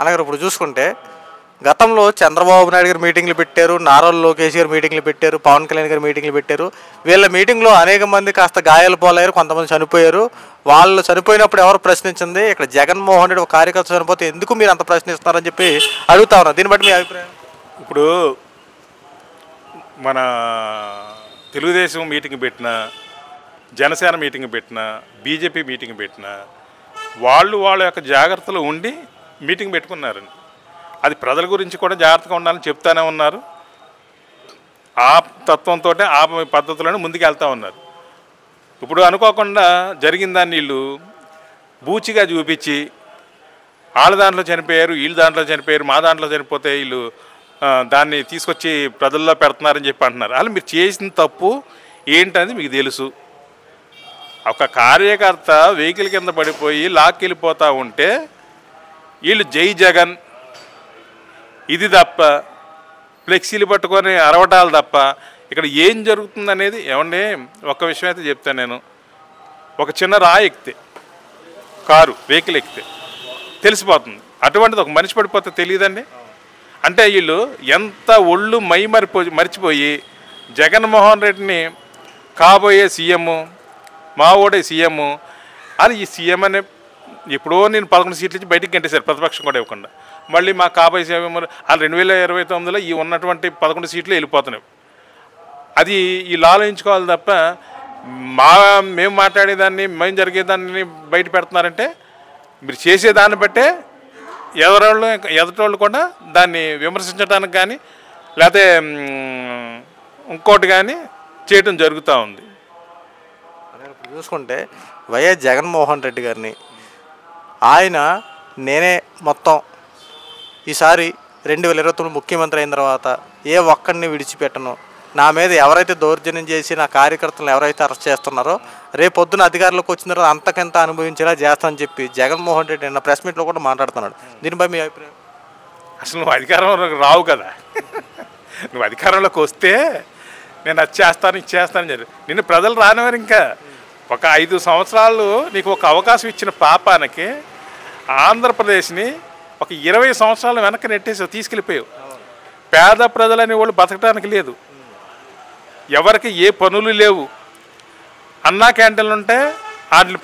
అలాగే ఇప్పుడు చూసుకుంటే గతంలో చంద్రబాబు నాయుడు గారు మీటింగ్లు పెట్టారు, నారా లోకేష్ గారు మీటింగ్లు పెట్టారు, పవన్ కళ్యాణ్ గారు మీటింగ్లు పెట్టారు. వీళ్ళ మీటింగ్లో అనేక మంది కాస్త గాయాలు పోలయ్యారు, కొంతమంది చనిపోయారు. వాళ్ళు చనిపోయినప్పుడు ఎవరు ప్రశ్నించింది? ఇక్కడ జగన్మోహన్ రెడ్డి ఒక కార్యకర్త చనిపోతే ఎందుకు మీరు అంత ప్రశ్నిస్తున్నారని చెప్పి అడుగుతా ఉన్నారు. దీన్ని బట్టి మీ అభిప్రాయం? ఇప్పుడు మన తెలుగుదేశం మీటింగ్ పెట్టిన, జనసేన మీటింగ్ పెట్టిన, బీజేపీ మీటింగ్ పెట్టిన వాళ్ళ యొక్క జాగ్రత్తలు ఉండి మీటింగ్ పెట్టుకున్నారండి. అది ప్రజల గురించి కూడా జాగ్రత్తగా ఉండాలని చెప్తానే ఉన్నారు. ఆ తత్వంతో ఆ పద్ధతులను ముందుకు వెళ్తూ ఉన్నారు. ఇప్పుడు అనుకోకుండా జరిగిన దాన్ని వీళ్ళు బూచిగా చూపించి వాళ్ళ దాంట్లో చనిపోయారు, వీళ్ళ దాంట్లో చనిపోయారు, మా దాంట్లో చనిపోతే వీళ్ళు దాన్ని తీసుకొచ్చి ప్రజల్లో పెడుతున్నారని చెప్పి అంటున్నారు. అలా మీరు చేసిన తప్పు ఏంటనేది మీకు తెలుసు. ఒక కార్యకర్త వెహికల్ కింద పడిపోయి లాక్కెళ్ళిపోతూ ఉంటే వీళ్ళు జై జగన్ ఇది తప్ప, ఫ్లెక్సీలు పట్టుకొని అరవటాలు తప్ప ఇక్కడ ఏం జరుగుతుందనేది ఏమండి ఒక విషయం అయితే చెప్తాను నేను. ఒక చిన్న రాయి ఎక్కితే, కారు వెహికల్ ఎక్కితే తెలిసిపోతుంది. అటువంటిది ఒక మనిషి పడిపోతే తెలియదండి. అంటే వీళ్ళు ఎంత ఒళ్ళు మరిచిపోయి జగన్మోహన్ రెడ్డిని కాబోయే సీఎం, మావోడే సీఎం అని ఈ సీఎం అనే ఎప్పుడో నేను 11 సీట్లు ఇచ్చి బయటికి గంటేశారు, ప్రతిపక్షం కూడా ఇవ్వకుండా. మళ్ళీ మా కాబోయే సీఎం వాళ్ళు 2029లో ఈ ఉన్నటువంటి 11 సీట్లు వెళ్ళిపోతున్నాయి. అది వీళ్ళు ఆలోచించుకోవాలి తప్ప మేము మాట్లాడేదాన్ని, మేము జరిగేదాన్ని బయట పెడుతున్నారంటే మీరు చేసేదాన్ని బట్టే ఎదుటోళ్ళు కూడా దాన్ని విమర్శించడానికి కానీ లేకపోతే ఇంకోటి కానీ చేయటం జరుగుతూ ఉంది. ఇప్పుడు చూసుకుంటే వైఎస్ జగన్మోహన్ రెడ్డి గారిని ఆయన నేనే మొత్తం ఈసారి 2029 ముఖ్యమంత్రి అయిన తర్వాత ఏ ఒక్కడిని విడిచిపెట్టను, నా మీద ఎవరైతే దౌర్జన్యం చేసి నా కార్యకర్తలను ఎవరైతే అరెస్ట్ చేస్తున్నారో రేపొద్దున అధికారులకు వచ్చిన తర్వాత అంతకంత అనుభవించేలా చేస్తానని చెప్పి జగన్మోహన్ రెడ్డి నిన్న ప్రెస్ మీట్లో కూడా మాట్లాడుతున్నాడు. దీనిపై మీ అభిప్రాయం? అసలు నువ్వు అధికారంలోకి రావు కదా, నువ్వు అధికారంలోకి వస్తే నేను అది చేస్తాను ఇది చేస్తానని చెప్పి నిన్ను ప్రజలు రానివారు. ఇంకా ఒక 5 సంవత్సరాలు నీకు ఒక అవకాశం ఇచ్చిన పాపానికి ఆంధ్రప్రదేశ్ని ఒక 20 సంవత్సరాలు వెనక్కి నెట్టేసి తీసుకెళ్ళిపోయావు. పేద ప్రజలనే వాళ్ళు బతకడానికి లేదు, ఎవరికి ఏ పనులు లేవు. అన్నా క్యాంటీన్లు ఉంటే వాటిని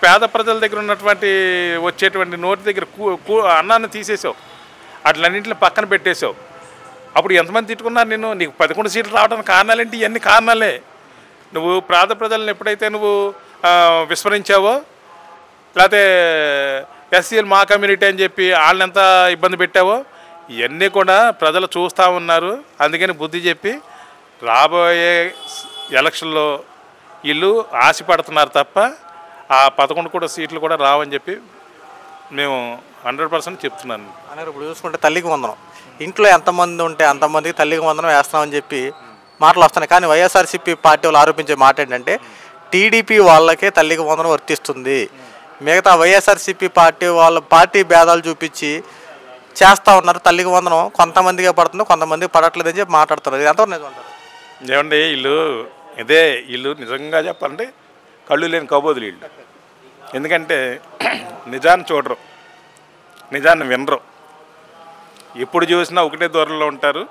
పేద ప్రజల దగ్గర ఉన్నటువంటి వచ్చేటువంటి నోటి దగ్గర అన్నాన్ని తీసేసావు, వాటిలన్నింటిని పక్కన పెట్టేసావు. అప్పుడు ఎంతమంది తిట్టుకున్నారు నిన్ను? నీకు 11 సీట్లు రావడానికి కారణాలేంటి? ఇవన్నీ కారణాలే. నువ్వు పేద ప్రజలను ఎప్పుడైతే నువ్వు విస్మరించావో, లేకపోతే ఎస్సీలు మా కమ్యూనిటీ అని చెప్పి వాళ్ళని ఎంత ఇబ్బంది పెట్టావో, ఇవన్నీ కూడా ప్రజలు చూస్తూ ఉన్నారు. అందుకని బుద్ధి చెప్పి రాబోయే ఎలక్షన్లో వీళ్ళు ఆశపడుతున్నారు తప్ప ఆ 11 కూడా సీట్లు కూడా రావని చెప్పి మేము 100% చెప్తున్నాను. అన్నారు. ఇప్పుడు చూసుకుంటే తల్లికి వందనం, ఇంట్లో ఎంతమంది ఉంటే అంతమందికి తల్లికి వందనం వేస్తామని చెప్పి మాటలు వస్తున్నాయి. కానీ వైఎస్ఆర్సీపీ పార్టీ వాళ్ళు ఆరోపించే మాట ఏంటంటే టీడీపీ వాళ్ళకే తల్లికి వందనం వర్తిస్తుంది, మిగతా వైఎస్ఆర్సీపీ పార్టీ వాళ్ళ పార్టీ భేదాలు చూపించి చేస్తూ ఉన్నారు, తల్లికి వందనం కొంతమందిగా పడుతుంది కొంతమందికి పడట్లేదని చెప్పి మాట్లాడుతున్నారు. ఇది ఎంతవరకు నిజం అంటారు? ఏమండి వీళ్ళు నిజంగా చెప్పాలంటే కళ్ళు లేని కబోదులు వీళ్ళు. ఎందుకంటే నిజాన్ని చూడరు, నిజాన్ని వినరు, ఎప్పుడు చూసినా ఒకటే దూరంలో ఉంటారు.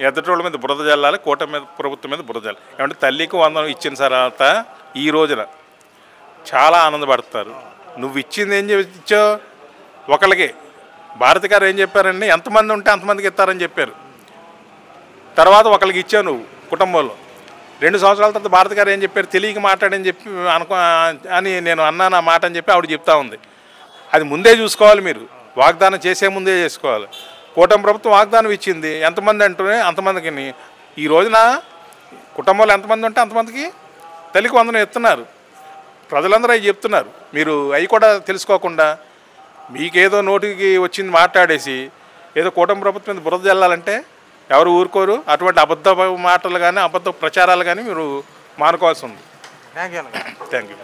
ఎదుటోళ్ళ మీద బురద జల్లాలి, కూటమి మీద ప్రభుత్వం మీద బురద జల్లాలి. ఏమంటే తల్లికి వందనం ఇచ్చిన తర్వాత ఈ రోజున చాలా ఆనందపడతారు. నువ్వు ఇచ్చింది ఏం ఇచ్చావు? ఒకళ్ళకి భారతి గారు ఏం చెప్పారండి, ఎంతమంది ఉంటే అంతమందికి ఇస్తారని చెప్పారు. తర్వాత ఒకళ్ళకి ఇచ్చావు నువ్వు కుటుంబంలో. 2 సంవత్సరాల తర్వాత భారతి గారు ఏం చెప్పారు? తెలియక మాట్లాడని చెప్పి అని నేను అన్నాను ఆ మాట అని చెప్పి ఆవిడ చెప్తా ఉంది. అది ముందే చూసుకోవాలి, మీరు వాగ్దానం చేసే ముందే చేసుకోవాలి. కూటమి ప్రభుత్వం వాగ్దానం ఇచ్చింది, ఎంతమంది అంటూనే అంతమందికి. ఈ రోజున కుటుంబంలో ఎంతమంది ఉంటే అంతమందికి తల్లికి వందనం ఇస్తున్నారు. ప్రజలందరూ అవి చెప్తున్నారు. మీరు అవి కూడా తెలుసుకోకుండా మీకేదో నోటికి వచ్చింది మాట్లాడేసి ఏదో కూటమి ప్రభుత్వం మీద బురద జల్లాలంటే ఎవరు ఊరుకోరు. అటువంటి అబద్ధ మాటలు కానీ అబద్ధ ప్రచారాలు కానీ మీరు మానుకోవాల్సి ఉంది. Thank you. Thank you.